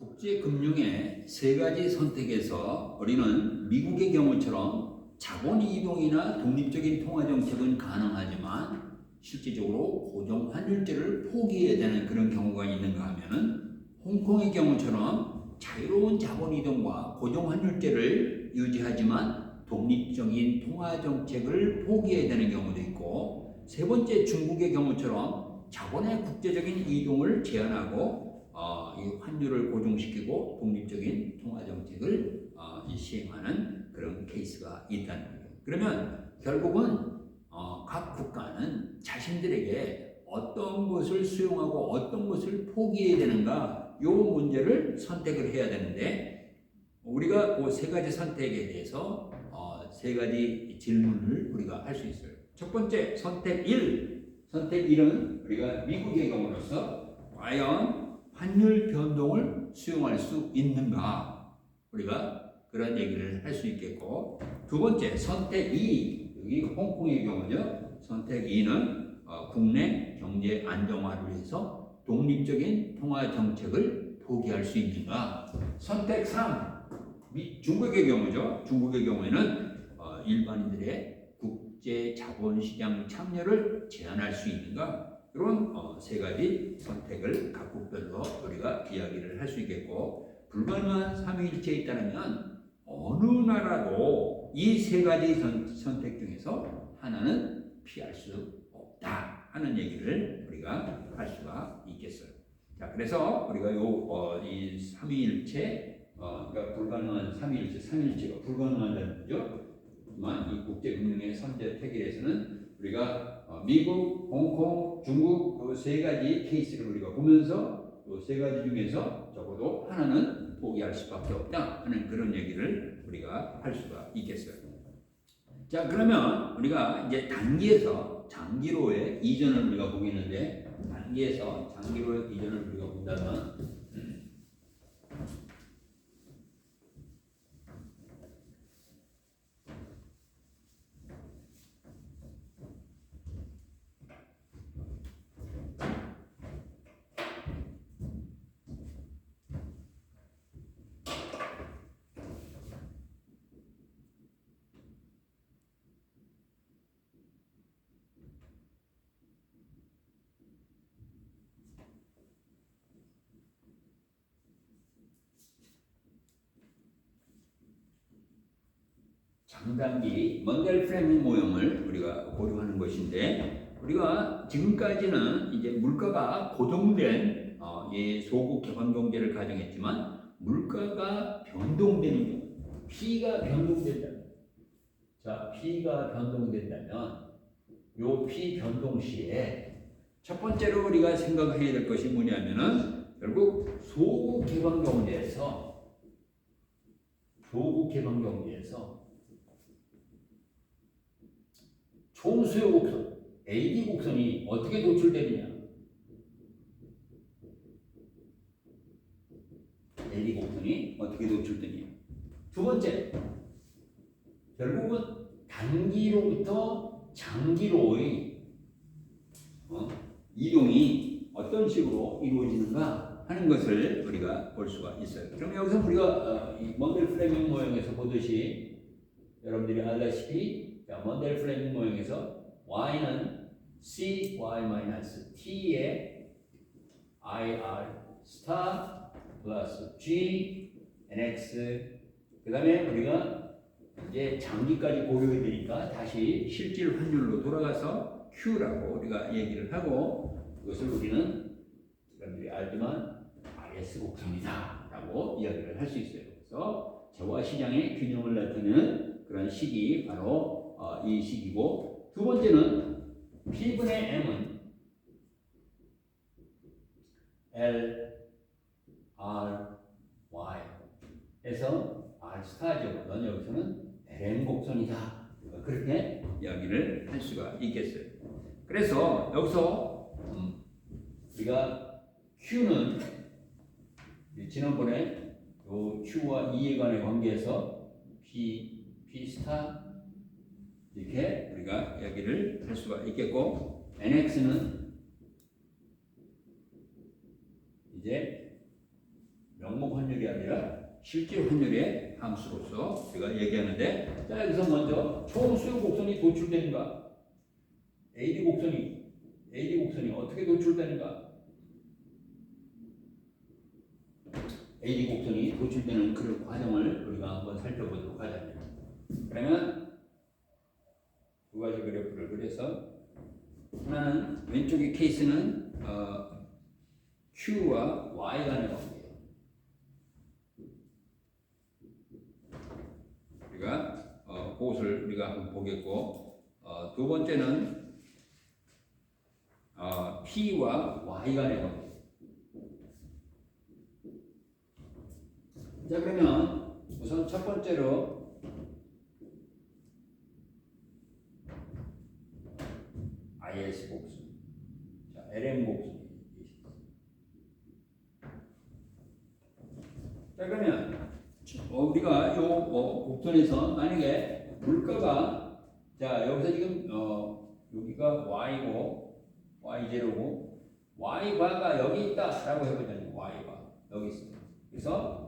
국제금융의 세 가지 선택에서 우리는 미국의 경우처럼 자본 이동이나 독립적인 통화 정책은 가능하지만 실질적으로 고정 환율제를 포기해야 되는 그런 경우가 있는가 하면은 홍콩의 경우처럼 자유로운 자본 이동과 고정 환율제를 유지하지만 독립적인 통화 정책을 포기해야 되는 경우도 있고, 세 번째 중국의 경우처럼 자본의 국제적인 이동을 제한하고 이 환율을 고정시키고 독립적인 통화 정책을 시행하는 그런 케이스가 있다는 거예요. 그러면 결국은 각 국가는 자신들에게 어떤 것을 수용하고 어떤 것을 포기해야 되는가, 이 문제를 선택을 해야 되는데, 우리가 그 세 가지 선택에 대해서 세 가지 질문을 우리가 할 수 있어요. 첫 번째 선택 1. 선택 1은 우리가 미국의 경우로서 과연 환율 변동을 수용할 수 있는가, 우리가 그런 얘기를 할 수 있겠고, 두 번째 선택 2, 여기 홍콩의 경우죠. 선택 2는 국내 경제 안정화를 위해서 독립적인 통화 정책을 포기할 수 있는가. 선택 3, 중국의 경우죠. 중국의 경우에는 일반인들의 국제 자본시장 참여를 제한할 수 있는가. 이런 세 가지 선택을 각국별로 우리가 이야기를 할 수 있겠고, 불가능한 삼위일체에 따르면 어느 나라도 이 세 가지 선택 중에서 하나는 피할 수 없다 하는 얘기를 우리가 할 수가 있겠어요. 자, 그래서 우리가 이 삼위일체, 그러니까 불가능한 삼위일체가 불가능하다는 거죠. 하지만 이 국제금융의 선제 태길에서는 우리가 미국, 홍콩, 중국 그 세 가지 케이스를 우리가 보면서 그 세 가지 중에서 적어도 하나는 포기할 수밖에 없다 하는 그런 얘기를 우리가 할 수가 있겠어요. 자, 그러면 우리가 이제 단기에서 장기로의 이전을 우리가 보겠는데, 단기에서 장기로의 이전을 우리가 본다면 장단기 먼델 프레밍 모형을 우리가 고려하는 것인데, 우리가 지금까지는 이제 물가가 고정된 이 소국 개방 경제를 가정했지만, 물가가 변동되는 경우, P가 변동된다면, 자, P가 변동된다면 요 P 변동 시에 첫 번째로 우리가 생각해야 될 것이 뭐냐면은, 결국 소국 개방 경제에서 총수요 곡선, AD 곡선이 어떻게 도출되느냐. AD 곡선이 어떻게 도출되느냐. 두 번째, 결국은 단기로부터 장기로의 이동이 어떤 식으로 이루어지는가 하는 것을 우리가 볼 수가 있어요. 그럼 여기서 우리가 이 먼델 플레밍 모형에서 보듯이 여러분들이 알다시피, 먼델 플레밍 모형에서 y는 cy-t의 ir 스타 플러스 g nx, 그 다음에 우리가 이제 장기까지 고려해야 되니까 다시 실질 환율로 돌아가서 q라고 우리가 얘기를 하고, 그것을 우리는 여러분들이 알지만 RS 곡선이다 라고 이야기를 할 수 있어요. 그래서 재화 시장의 균형을 나타내는 그런 식이 바로 이 식이고, 두 번째는 P분의 M은 L, R, Y 에서 R 스타죠. 넌 여기서는 LM 곡선이다. 그렇게 이야기를 할 수가 있겠어요. 그래서 여기서 우리가 Q는 지난번에 요 Q와 E에 관한 관계에서 P 스타 이렇게 우리가 이야기를 할 수가 있겠고, NX는 이제 명목 아니라 실제 환율의 함수로서 제가 얘기하는데, 자 여기서 먼저 총 수요 곡선이 도출되는가? AD 곡선이 어떻게 도출되는가? AD 곡선이 도출되는 그 과정을 우리가 한번 살펴보도록 하자. 그러면 두 가지 그래프를 그려서, 하나는 왼쪽의 케이스는 Q와 Y 간의 관계예요. 우리가 그것을 우리가 한번 보겠고, 두 번째는 P와 Y 간의 관계. 자 그러면 우선 첫 번째로 IS 곡선, 자 LM 곡선. 자 그러면 우리가 이 곡선에서 만약에 물가가, 자 여기서 지금 여기가 Y고 Y0고 Y바가 여기 있다라고 해보자면 Y바 여기 있습니다. 그래서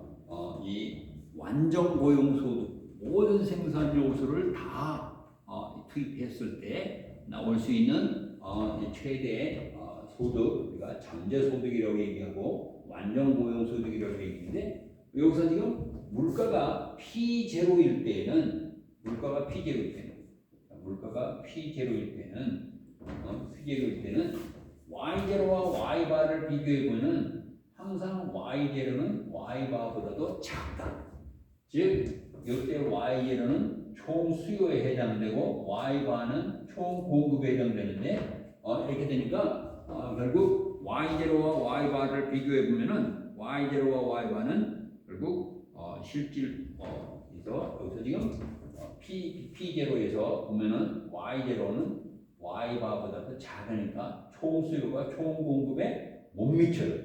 이 완전 고용 소득 모든 생산 요소를 다 투입했을 때 나올 수 있는 최대 소득, 우리가 잠재 소득이라고 얘기하고 완전 고용 소득이라고 얘기하는데, 여기서 지금 물가가 P0일 때는 Y0와 Y바를 비교해보면 항상 Y0는 Y바보다도 작다. 즉 이때 Y0는 총 수요에 해당되고 Y바는 총 공급에 해당되는데, 이렇게 되니까 결국 Y0와 Y바를 비교해보면은 Y0와 Y바는 결국 실질에서 여기서 지금 P0에서 보면은 Y0는 Y바보다 더 작으니까 총 수요가 총 공급에 못 미쳐요.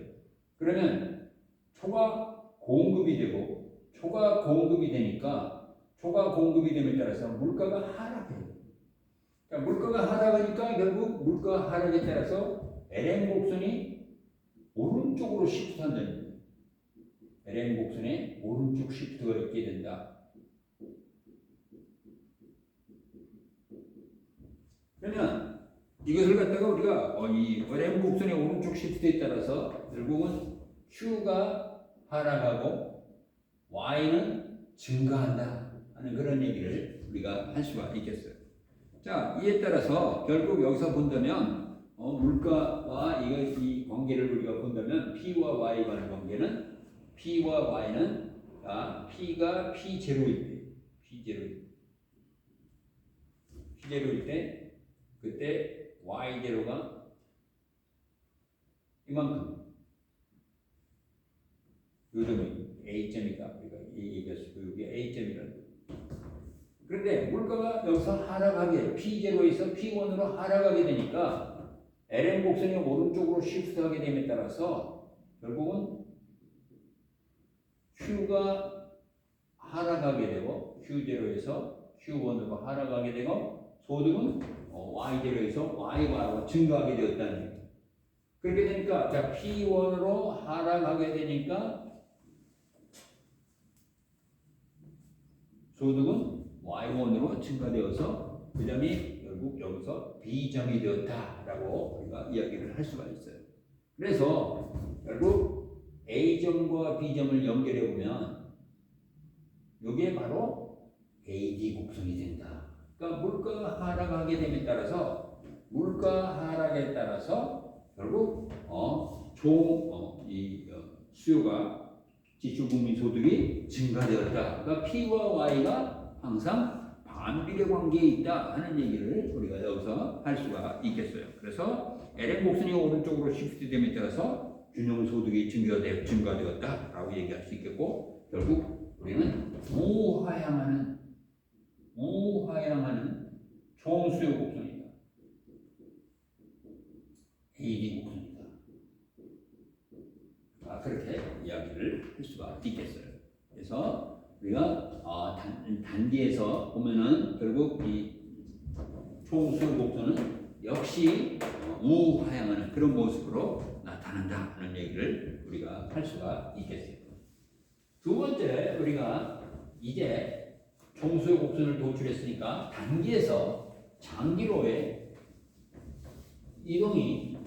그러면 초과 공급이 되니까 초과 공급이 됨에 따라서 물가가 하락해요. 그러니까 물가가 하락하니까 결국 물가 하락에 따라서 LM 곡선이 오른쪽으로 시프트한다는 거예요. LM 곡선에 오른쪽 시프트가 있게 된다. 그러면 이것을 갖다가 우리가 이 LM 곡선의 오른쪽 시프트에 따라서 결국은 Q가 하락하고 Y는 증가한다 하는 그런 얘기를 우리가 할 수가 있겠어요. 자, 이에 따라서 결국 여기서 본다면 물가와 이 관계를 우리가 본다면 P와 Y 간의 관계는, P와 Y는 P가 P0일 때 그때 Y0가 이만큼, 요점이 A점이다. 우리가 얘기했을 때 이게 A점이라는 거예요. 그런데 물가가 여기서 하락하게 P0에서 P1으로 하락하게 되니까 LM 곡선이 오른쪽으로 시프트하게 됨에 따라서 결국은 Q가 하락하게 되고 Q0에서 Q1으로 하락하게 되고 소득은 Y0에서 Y바로 증가하게 되었다는 얘기예요. 그렇게 되니까 자 P1으로 하락하게 되니까 소득은 Y1으로 증가되어서 그 점이 결국 여기서 B점이 되었다라고 우리가 이야기를 할 수가 있어요. 그래서 결국 A점과 B점을 연결해 보면 이게 바로 AD 곡선이 된다. 그러니까 물가 하락하게 됨에 따라서 물가 하락에 따라서 결국 수요가 지출 국민 소득이 증가되었다. 그러니까 P와 Y가 항상 반비례 관계에 있다 하는 얘기를 우리가 여기서 할 수가 있겠어요. 그래서 LM 곡선이 오른쪽으로 시프트됨에 따라서 균형 소득이 증가되었다라고 얘기할 수 있겠고, 결국 우리는 우하향하는 총 수요 곡선이다. AD 곡선이다. 그렇게 이야기를 할 수가 있겠어요. 그래서 우리가 단기에서 보면은 결국 이 총수요 곡선은 역시 우하향하는 그런 모습으로 나타난다 하는 얘기를 우리가 할 수가 있겠어요. 두 번째, 우리가 이제 총수의 곡선을 도출했으니까 단기에서 장기로의 이동이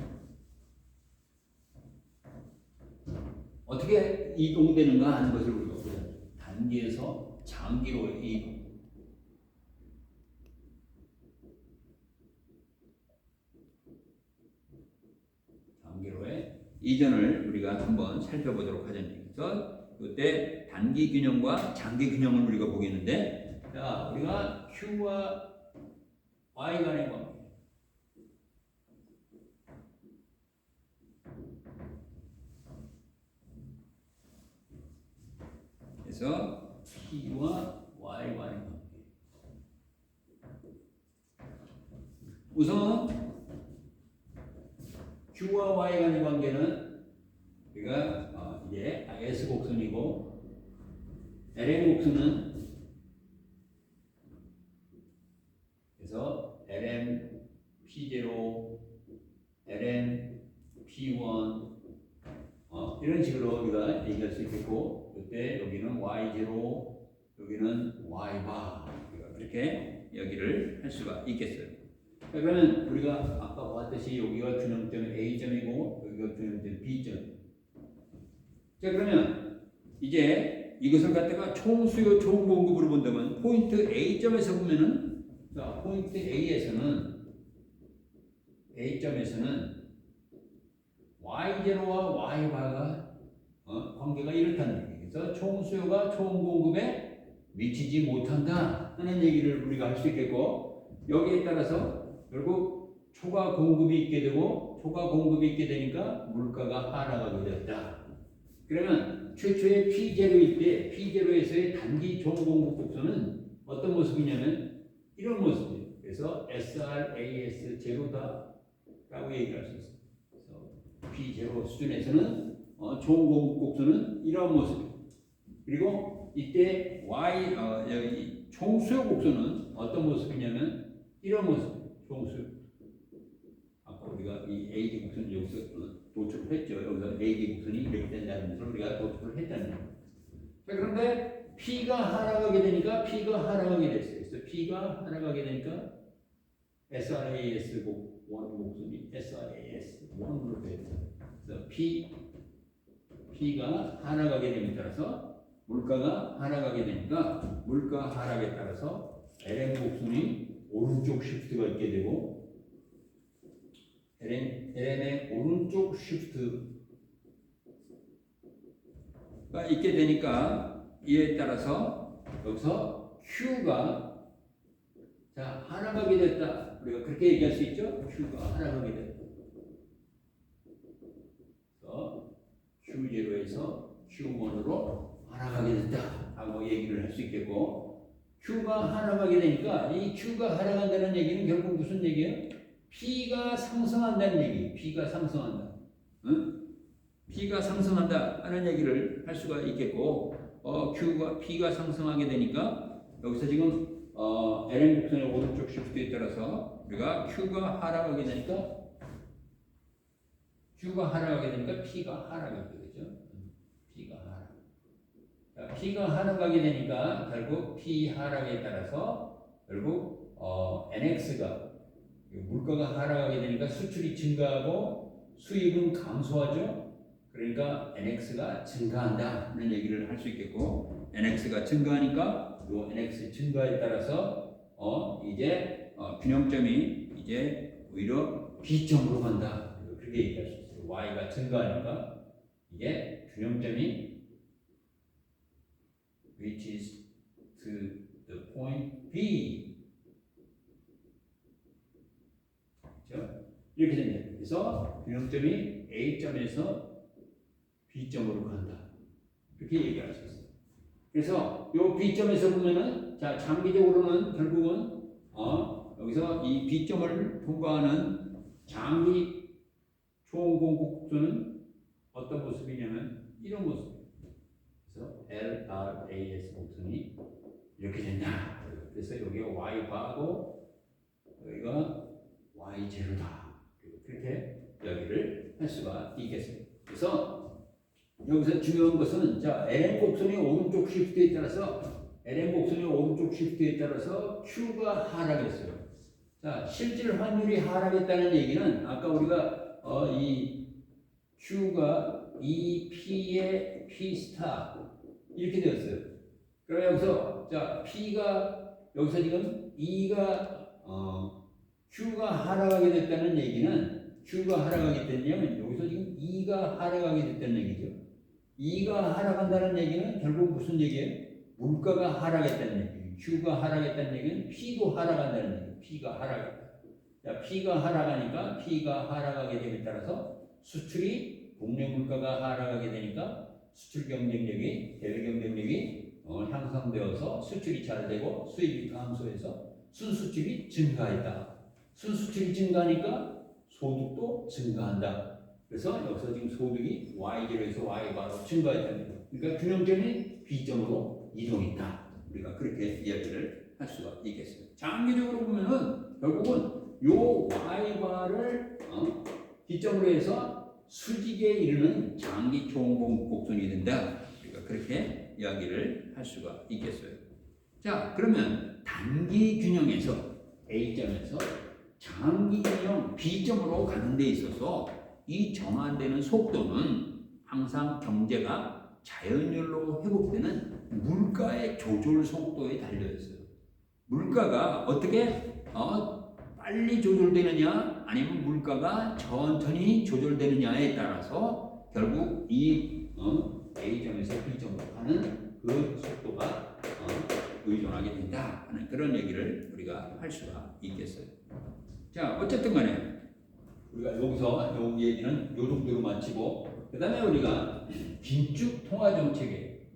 어떻게 이동되는가 하는 것을 우리가 보자. 단기에서 장기로의 이동. 장기로의 이전을 우리가 한번 살펴보도록 하자. 그래서 그때 단기 균형과 장기 균형을 우리가 보겠는데, 자, 우리가 Q와 Y 간의 관계. 그래서 P와 Y 간의 관계. 우선 Q와 Y 간의 관계는 우리가 이제 S 곡선이고 LM 곡선은 그래서 LM P0, LM P1 이런 식으로 우리가 얘기할 수 있겠고, 그때 여기는 Y0, 여기는 Y바 이렇게 여기를 할 수가 있겠어요. 그러면 우리가 아까 봤듯이 여기가 균형점 A점이고 여기가 균형점 B점. 자, 그러면 이제 이것을 갖다가 총수요 총공급으로 본다면 포인트 A점에서 보면은, 자, 포인트 A점에서는 Y0와 Y바가 관계가 이렇다는 얘기예요. 그래서 총수요가 총공급에 미치지 못한다 하는 얘기를 우리가 할 수 있겠고, 여기에 따라서 결국 초과 공급이 있게 되고, 초과 공급이 있게 되니까 물가가 하락하게 되었다. 그러면 최초의 P0일 때 P0에서의 단기 총공급 곡선은 어떤 모습이냐면 이런 모습이에요. 그래서 SRAS 제로다 라고 얘기할 수 있어요. P0 수준에서는 총공급 곡선은 이런 모습이에요. 그리고 이때 여기 총수요 곡선은 어떤 모습이냐면 이런 모습이에요. 총수요. 아까 우리가 이 AD 곡선을 여기서 도출을 했죠. 여기서 AD 곡선이 이렇게 된다는 것을 우리가 도출을 했다는 거예요. 자, 그런데 P가 하락하게 되니까 P가 하락하게 됐어요. 그래서 P가 하락하게 되니까 SRAS 곡선이 SRAS 1으로 됐어요. 그래서 P가 하락하게 됨에 따라서 물가가 하락하게 되니까 물가 하락에 따라서 LM 곡선이 오른쪽 시프트가 있게 되고, LM의 오른쪽 시프트가 있게 되니까 이에 따라서 여기서 Q가 자 하락하게 됐다. 우리가 그렇게 얘기할 수 있죠. Q가 하락하게 됐다. 그래서 Q0에서 Q1으로 하락하게 됐다 하고 얘기를 할 수 있겠고, Q가 하락하게 되니까 이 Q가 하락한다는 얘기는 결국 무슨 얘기예요? P가 상승한다는 얘기. P가 상승한다. 응? P가 상승한다 하는 얘기를 할 수가 있겠고, P가 상승하게 되니까 여기서 지금 LM 곡선의 오른쪽 시프트에 따라서 우리가 Q가 하락하게 되니까 Q가 하락하게 되니까 P가 하락하게 되죠. P가 하락. 자, P가 하락하게 되니까 결국 P 하락에 따라서 결국 NX가 물가가 하락하게 되니까 수출이 증가하고 수입은 감소하죠. 그러니까 NX가 증가한다는 얘기를 할 수 있겠고, NX가 증가하니까 이 NX 증가에 따라서 이제 균형점이 이제 오히려 B점으로 간다. 그렇게 얘기할 수 있어요. Y가 증가하니까 이게 균형점이 which is to the point B. 이렇게 됩니다. 그래서 균형점이 A점에서 B점으로 간다. 이렇게 얘기할 수 있어요. 그래서 이 B점에서 보면은 자 장기적으로는 결국은 여기서 이 B점을 통과하는 장기 총공급 곡선은 어떤 모습이냐면 이런 모습이에요. 그래서 LRAS 곡선이 이렇게 된다. 그래서 여기가 Y바고 여기가 Y0다. 그렇게 여기를 할 수가 있겠습니다. 그래서 여기서 중요한 것은 자 LN 곡선이 오른쪽 시프트에 따라서 LN 곡선이 오른쪽 시프트에 따라서 Q가 하락했어요. 자 실질 환율이 하락했다는 얘기는 아까 우리가 이 Q가 이 P의 P 스타 이렇게 되었어요. 그럼 여기서 자 P가 여기서 지금 E가 Q가 하락하게 됐다는 얘기는 Q가 하락하게 됐냐면 여기서 지금 E가 하락하게 됐다는 얘기죠. E가 하락한다는 얘기는 결국 무슨 얘기예요? 물가가 하락했다는 얘기예요. Q가 하락했다는 얘기는 P도 하락한다는 얘기예요. P가 하락했다. 자, P가 하락하니까 P가 하락하게 됨에 따라서 수출이 국내 물가가 하락하게 되니까 수출 경쟁력이 대외 경쟁력이 향상되어서 수출이 잘 되고 수입이 감소해서 순수출이 증가했다. 순수출이 증가하니까 소득도 증가한다. 그래서 여기서 지금 소득이 Y0에서 Y바로 증가했다는 거예요. 그러니까 균형점이 B점으로 이동했다. 우리가 그렇게 이야기를 할 수가 있겠어요. 장기적으로 보면은 결국은 요 Y바를 기점으로 해서 수직에 이르는 장기 초음속 곡선이 된다. 우리가 그렇게 이야기를 할 수가 있겠어요. 자, 그러면 단기 균형에서 A점에서 장기 균형 B점으로 가는 데 있어서 이 정한되는 속도는 항상 경제가 자연율로 회복되는 물가의 조절 속도에 달려 있어요. 물가가 어떻게 빨리 조절되느냐 아니면 물가가 천천히 조절되느냐에 따라서 결국 이 A점에서 B점으로 가는 그 속도가 의존하게 된다 하는 그런 얘기를 우리가 할 수가 있겠어요. 자, 어쨌든 간에 우리가 여기서 요 얘기는 요 정도로 마치고 그 다음에 우리가 긴축 통화 정책의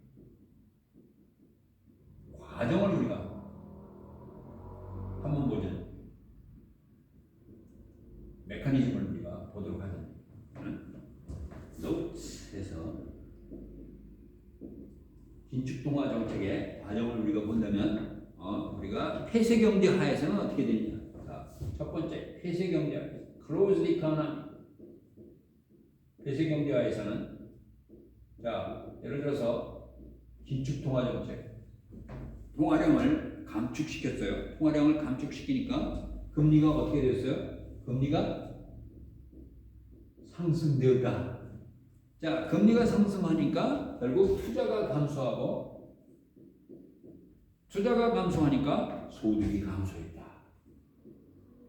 과정을 우리가 한번 보죠. 메커니즘을 우리가 보도록 하죠. 노트에서 긴축 통화 정책의 과정을 우리가 본다면 우리가 폐쇄 경제 하에서는 어떻게 되느냐? 자, 첫 번째 폐쇄 경제 하에서 closed economy. 폐쇄 경제 하에서는 자, 예를 들어서 긴축 통화 정책. 통화량을 감축시켰어요. 통화량을 감축시키니까 금리가 어떻게 됐어요? 금리가 상승되었다. 자, 금리가 상승하니까 결국 투자가 감소하니까 소득이 감소했다.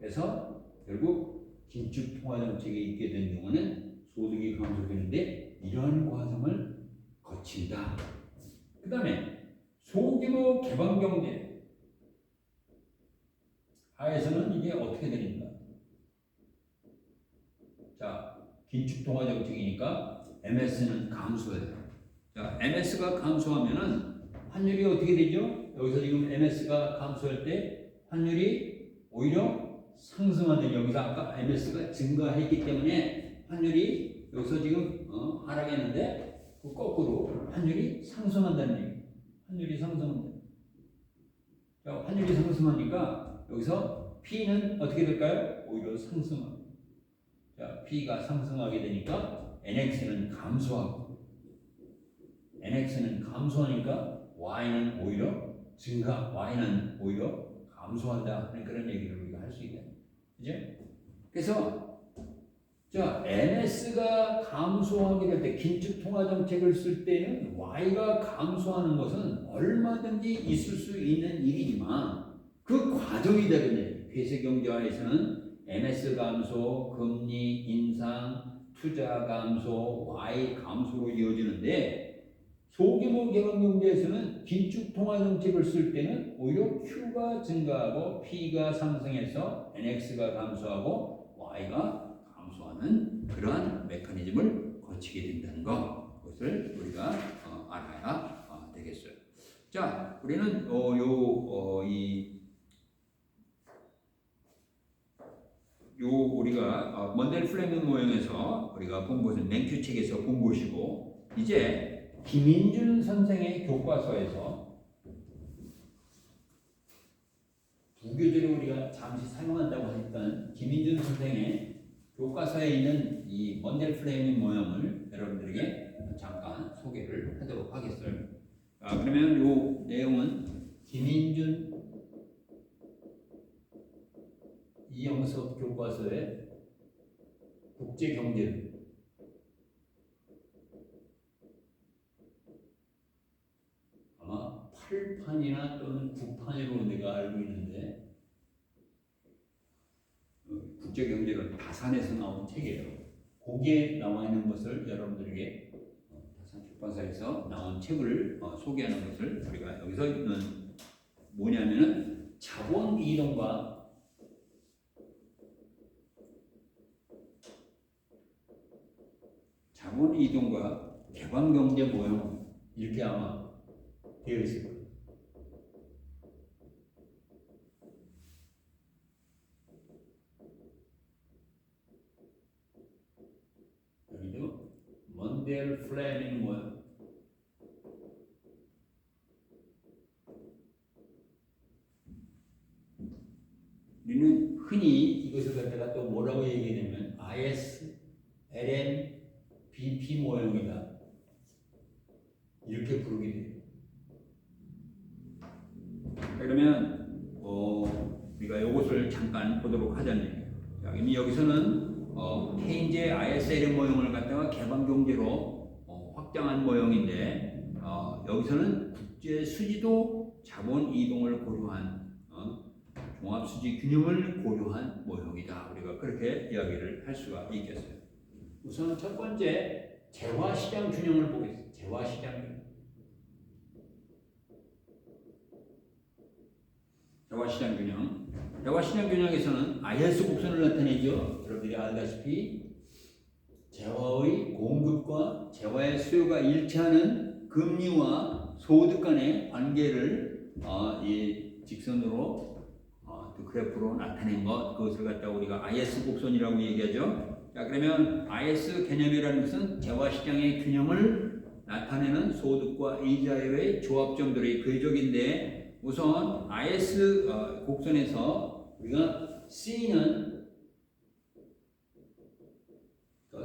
그래서 결국 긴축 통화 정책이 있게 된 경우는 소득이 감소되는데 이러한 과정을 거친다. 그 다음에 소규모 개방 경제 하에서는 이게 어떻게 되는가? 자, 긴축 통화 정책이니까 MS는 감소해요. 자, MS가 감소하면은 환율이 어떻게 되죠? 여기서 지금 MS가 감소할 때 환율이 오히려 상승하는, 여기서 아까 MS가 증가했기 때문에 환율이 여기서 지금 하락했는데 그 거꾸로 환율이 상승한다는 얘기. 환율이 상승한다. 자, 환율이 상승하니까 여기서 P는 어떻게 될까요? 오히려 상승합니다. 자, P가 상승하게 되니까 NX는 감소하고, NX는 감소하니까 Y는 오히려 증가, Y는 오히려 감소한다 하는 그런 얘기를 우리가 할 수 있다. 그죠? 그래서 자, NS가 감소하게 될 때 긴축 통화 정책을 쓸 때는 Y가 감소하는 것은 얼마든지 있을 수 있는 일이지만 그 과정이 다르네. 폐쇄 경제화에서는 MS 감소, 금리 인상, 투자 감소, Y 감소로 이어지는데 소규모 개방 경제에서는 긴축 통화 정책을 쓸 때는 오히려 Q가 증가하고 P가 상승해서 NX가 감소하고 Y가 감소하는 그러한 메커니즘을 거치게 된다는 것, 그것을 우리가 알아야 되겠어요. 자, 우리는 우리가 먼델 플레밍 모형에서 우리가 본 것은 맹큐 책에서 본 것이고, 이제 김인준 선생의 교과서에서 부교재로 우리가 잠시 사용한다고 했던 김인준 선생의 교과서에 있는 이 먼델 플레밍 모형을 여러분들에게 잠깐 소개를 하도록 하겠어요. 그러면 이 내용은 김인준 이영섭 교과서의 국제경제 아마 8판이나 또는 9판으로 내가 알고 있는데 국제경제는 다산에서 나온 책이에요. 거기에 나와 있는 것을 여러분들에게 다산 출판사에서 나온 책을 소개하는 것을 우리가 여기서는 뭐냐면은 자본 이동과 개방 경제 모형 이렇게 아마 되어 있을 거예요. 여기도 먼델 플래닝 모형. 우리는 흔히 이것을 갖다가 또 뭐라고 얘기하냐면 IS, LN, BP 모형이다 이렇게 부르게 돼요. 그러면 우리가 이것을 잠깐 보도록 하자는 얘기예요. 여기서는 케인즈의 ISLN 모형을 갖다가 개방 경제로 확장한 모형인데 여기서는 국제 수지도 자본 이동을 고려한 종합 수지 균형을 고려한 모형이다. 우리가 그렇게 이야기를 할 수가 있겠어요. 우선 첫 번째 재화 시장 균형을 보겠습니다. 재화 시장 균형. 재화시장 균형. 재화시장 균형에서는 IS 곡선을 나타내죠. 여러분들이 알다시피 재화의 공급과 재화의 수요가 일치하는 금리와 소득 간의 관계를 이 직선으로 그래프로 나타낸 것, 그것을 갖다가 우리가 IS 곡선이라고 얘기하죠. 자, 그러면 IS 개념이라는 것은 재화시장의 균형을 나타내는 소득과 이자의 조합점들의 궤적인데 우선 IS 곡선에서 우리가 C는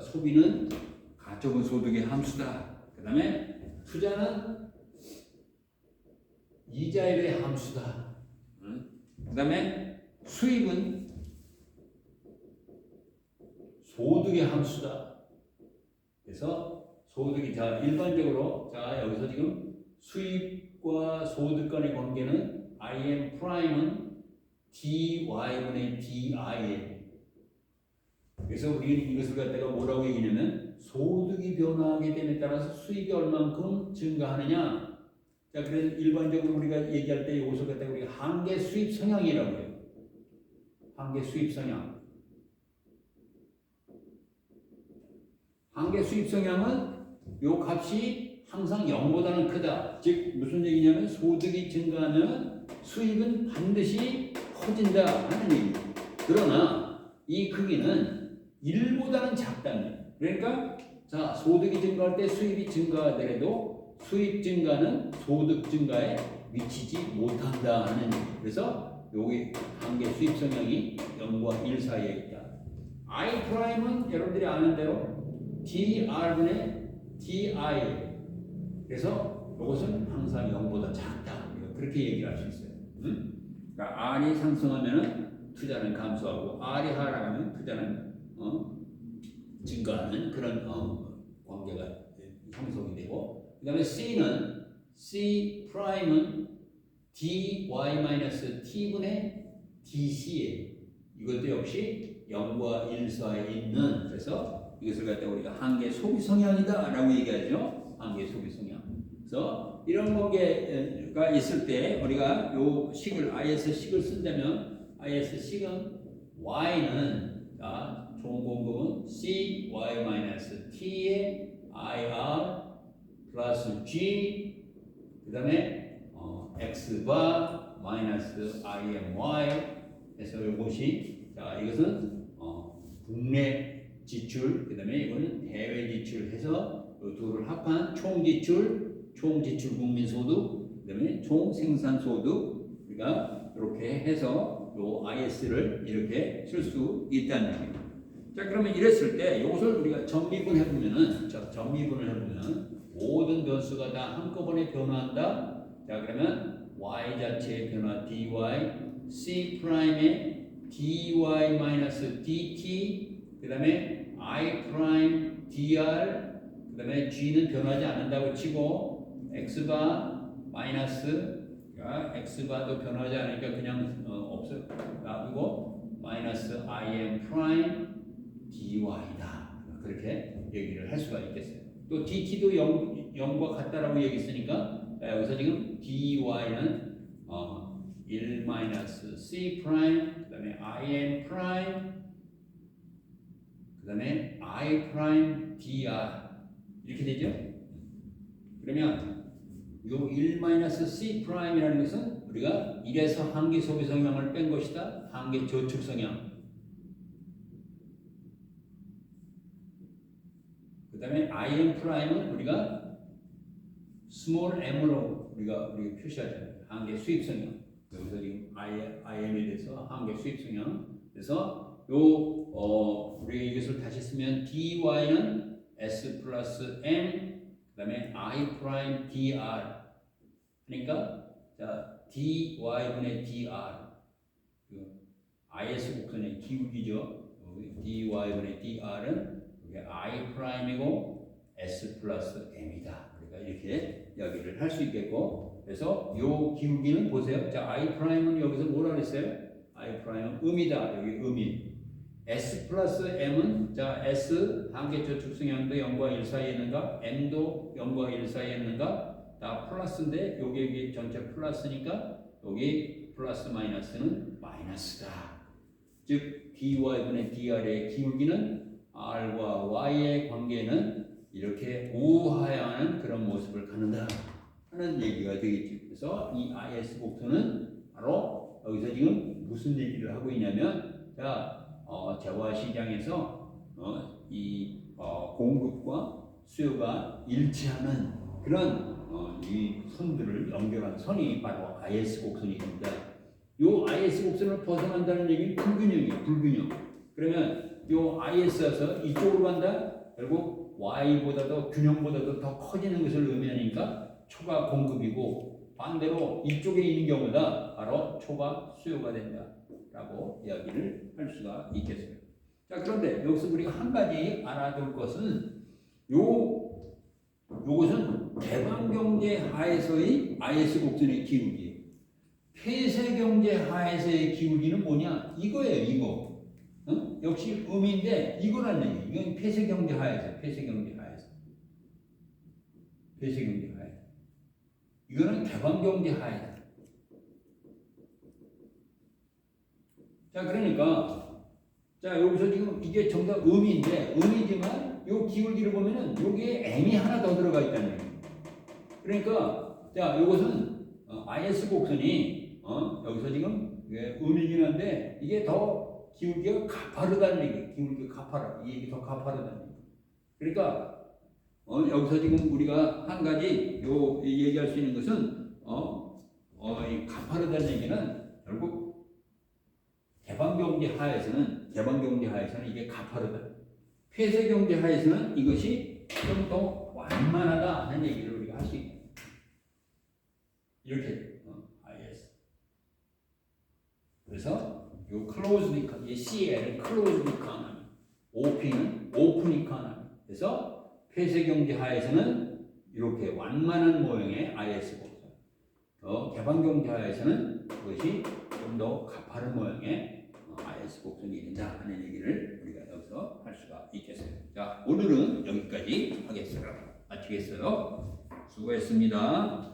소비는 가처분 소득의 함수다. 그 다음에 투자는 이자율의 함수다. 그 다음에 수입은 소득의 함수다. 그래서 소득이 일반적으로 여기서 지금 수입과 소득 간의 관계는 IM 프라임은 DY분의 DIM. 그래서 우리는 이것을 갖다가 뭐라고 얘기냐면 소득이 변화하게 됨에 따라서 수입이 얼만큼 증가하느냐. 자, 그래서 일반적으로 우리가 얘기할 때 이것을 갖다가 우리가 한계 수입 성향이라고 해요. 한계 수입 성향. 한계 수입 성향은 요 값이 항상 0보다는 크다. 즉 무슨 얘기냐면 소득이 증가하면 수입은 반드시 커진다 하는 얘기예요. 그러나 이 크기는 1보다는 작다는. 그러니까 소득이 증가할 때 수입이 증가하더라도 수입 증가는 소득 증가에 미치지 못한다 하는 얘기예요. 그래서 여기 한계 수입 성향이 0과 1 사이에 있다. I 프라임은 여러분들이 아는 대로 DR분의 DI. 그래서 이것은 항상 0보다 작다. 그렇게 얘기를 할 수 있어요. 그러니까 R이 상승하면 투자는 감소하고 R이 하락하면 투자는 증가하는 그런 관계가 형성이 되고, 그 다음에 C는 C 프라임은 dy-t분의 dc에 이것도 역시 0과 1 사이에 있는, 그래서 이것을 갖다가 우리가 한계 소비 성향이다 라고 얘기하죠. 한계 소비 성향. 그래서 이런 관계가 있을 때 우리가 요 식을 IS식을 쓴다면 IS식은 Y는 총 공급은 CY-T의 IR 플러스 G 그 다음에 X바 마이너스 IMY 해서 이것이 이것은 국내 지출 그 다음에 이거는 해외 지출 해서 이 둘을 합한 총 지출 국민소득 그 다음에 총 생산소득 우리가 이렇게 해서 요 IS를 이렇게 쓸 수 있다는 얘기입니다. 자, 그러면 이랬을 때 이것을 우리가 전미분해 보면은, 자, 전미분을 해보면 모든 변수가 다 한꺼번에 변화한다. 자, 그러면 y 자체의 변화 dy, c 프라임의 dy 마이너스 dt, 그 다음에 i 프라임 dr, 그 다음에 g는 변하지 않는다고 치고 x바 마이너스, x바도 변하지 않으니까 그냥 없어 놔두고 마이너스 im 프라임 dy다. 그렇게 얘기를 할 수가 있겠어요. 또 dt도 0과 같다라고 얘기했으니까, 자, 여기서 지금 dy는 1 마이너스 c 프라임, 그 다음에 im 프라임, 그 다음에 i 프라임 dr 이렇게 되죠. 그러면 요 1 마이너스 c 프라임이라는 것은 우리가 1에서 한계 소비 성향을 뺀 것이다. 한계 저축 성향. 그 다음에 im 프라임은 우리가 스몰 m으로 우리가 표시하잖아요. 한계 수입 성향. 여기서 지금 im에 대해서 한계 수입 성향. 그래서 우리가 이것을 다시 쓰면 dy는 s 플러스 m, 그 다음에 i 프라임 dr. 그러니까 자 dy분의 dr, is 곡선의 기울기죠. dy분의 dr은 i 프라임이고 s 플러스 m이다. 그러니까 이렇게 이야기를 할 수 있겠고, 그래서 요 기울기는 보세요. 자, i 프라임은 여기서 뭐라 그랬어요? i 프라임은 음이다. 여기 음이. s 플러스 m은 자 s 한계 저축 성향도 0과 1 사이에 있는가, m도 0과 1 사이에 있는가, 다 플러스인데 여기 전체 플러스니까 여기 플러스 마이너스는 마이너스다. 즉 dy분의 dr의 기울기는 r과 y의 관계는 이렇게 우하향하는 그런 모습을 갖는다 하는 얘기가 되겠죠. 그래서 이 is 곡선은 바로 여기서 지금 무슨 얘기를 하고 있냐면, 자 재화 시장에서 공급과 수요가 일치하는 그런 이 선들을 연결한 선이 바로 IS 곡선이 됩니다. 이 IS 곡선을 벗어난다는 얘기는 불균형이에요. 불균형. 그러면 이 IS에서 이쪽으로 간다. 결국 Y보다도 균형보다도 더 커지는 것을 의미하니까 초가 공급이고, 반대로 이쪽에 있는 경우다 바로 초가 수요가 된다 라고 이야기를 할 수가 있겠어요. 자, 그런데 여기서 우리가 한 가지 알아둘 것은 요것은 개방경제 하에서의 IS 곡선의 기울기, 폐쇄경제 하에서의 기울기는 뭐냐? 이거예요. 이거. 역시 음인데 이거란 얘기. 이건 폐쇄경제 하에서, 폐쇄경제 하에서. 이거는 개방경제 하에서. 자, 그러니까 자 여기서 지금 이게 정답 음인데, 음이지만 요 기울기를 보면은 여기에 m이 하나 더 들어가 있다는 얘기예요. 그러니까 자 요것은 IS 곡선이 여기서 지금 음이긴 한데 이게 더 기울기가 가파르다는 얘기예요. 기울기가 가파르. 이게 더 가파르다는 얘기예요. 그러니까 여기서 지금 우리가 한 가지 얘기할 수 있는 것은 이 가파르다는 얘기는 결국 개방경제 하에서는 이게 가파르다. 폐쇄경제 하에서는 이것이 좀 더 완만하다 하는 얘기를 우리가 할 수 있다. 이렇게 IS. 그래서 요 클로즈드 이코노미, CL은 클로즈드 이코노미, OP는 오픈 이코노미. 그래서 폐쇄경제 하에서는 이렇게 완만한 모형의 IS 곡선, 개방경제 하에서는 그것이 좀 더 가파른 모형의 IS 곡선이 된다 하는 얘기를 우리가 여기서 할 수가 있겠어요. 자, 오늘은 여기까지 하겠어요. 마치겠어요. 수고했습니다.